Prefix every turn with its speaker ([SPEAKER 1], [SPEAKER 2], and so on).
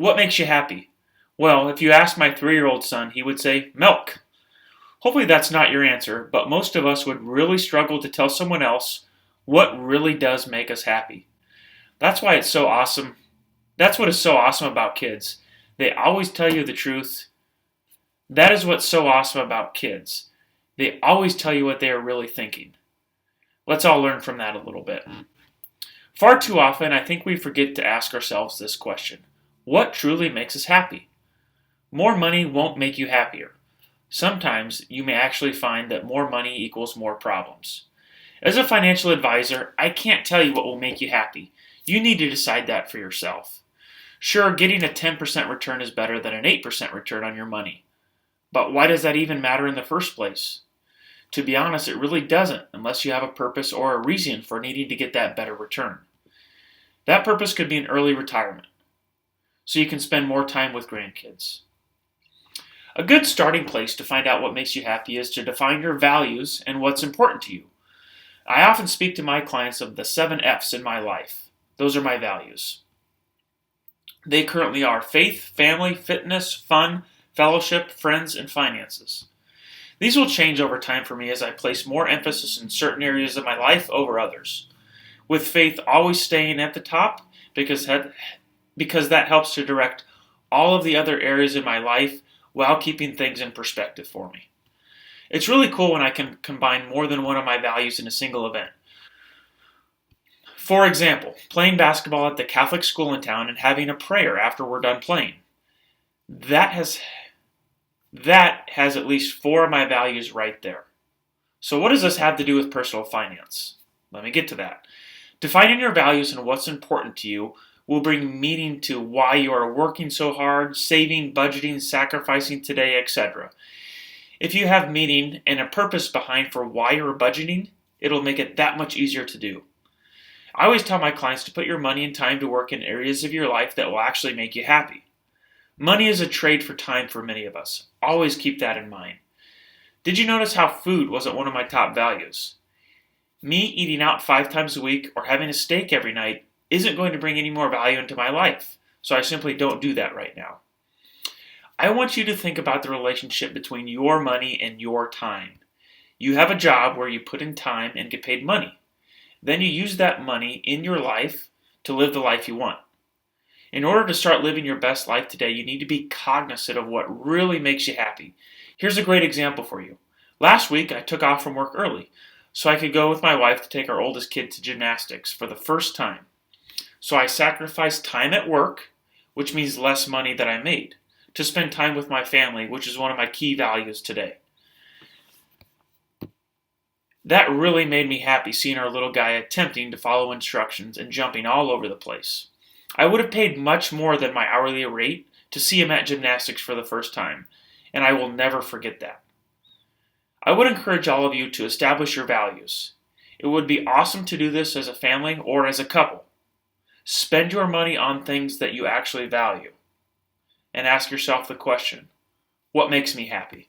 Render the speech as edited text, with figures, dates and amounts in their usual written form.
[SPEAKER 1] What makes you happy? Well, if you ask my 3-year-old son, he would say, milk. Hopefully that's not your answer, but most of us would really struggle to tell someone else what really does make us happy. That's why it's so awesome. That's what is so awesome about kids. They always tell you the truth. That is what's so awesome about kids. They always tell you what they are really thinking. Let's all learn from that a little bit. Far too often, I think we forget to ask ourselves this question. What truly makes us happy? More money won't make you happier. Sometimes you may actually find that more money equals more problems. As a financial advisor, I can't tell you what will make you happy. You need to decide that for yourself. Sure, getting a 10% return is better than an 8% return on your money. But why does that even matter in the first place? To be honest, it really doesn't unless you have a purpose or a reason for needing to get that better return. That purpose could be an early retirement, so you can spend more time with grandkids. A good starting place to find out what makes you happy is to define your values and what's important to you. I often speak to my clients of the 7 F's in my life. Those are my values. They currently are faith, family, fitness, fun, fellowship, friends, and finances. These will change over time for me as I place more emphasis in certain areas of my life over others. With faith always staying at the top because that helps to direct all of the other areas in my life while keeping things in perspective for me. It's really cool when I can combine more than one of my values in a single event. For example, playing basketball at the Catholic school in town and having a prayer after we're done playing. That has at least 4 of my values right there. So what does this have to do with personal finance? Let me get to that. Defining your values and what's important to you will bring meaning to why you are working so hard, saving, budgeting, sacrificing today, etc. If you have meaning and a purpose behind for why you're budgeting, it'll make it that much easier to do. I always tell my clients to put your money and time to work in areas of your life that will actually make you happy. Money is a trade for time for many of us. Always keep that in mind. Did you notice how food wasn't one of my top values? Me eating out 5 times a week or having a steak every night isn't going to bring any more value into my life, so I simply don't do that right now. I want you to think about the relationship between your money and your time. You have a job where you put in time and get paid money. Then you use that money in your life to live the life you want. In order to start living your best life today, you need to be cognizant of what really makes you happy. Here's a great example for you. Last week, I took off from work early so I could go with my wife to take our oldest kid to gymnastics for the first time. So I sacrificed time at work, which means less money that I made, to spend time with my family, which is one of my key values today. That really made me happy seeing our little guy attempting to follow instructions and jumping all over the place. I would have paid much more than my hourly rate to see him at gymnastics for the first time, and I will never forget that. I would encourage all of you to establish your values. It would be awesome to do this as a family or as a couple. Spend your money on things that you actually value. And ask yourself the question, what makes me happy?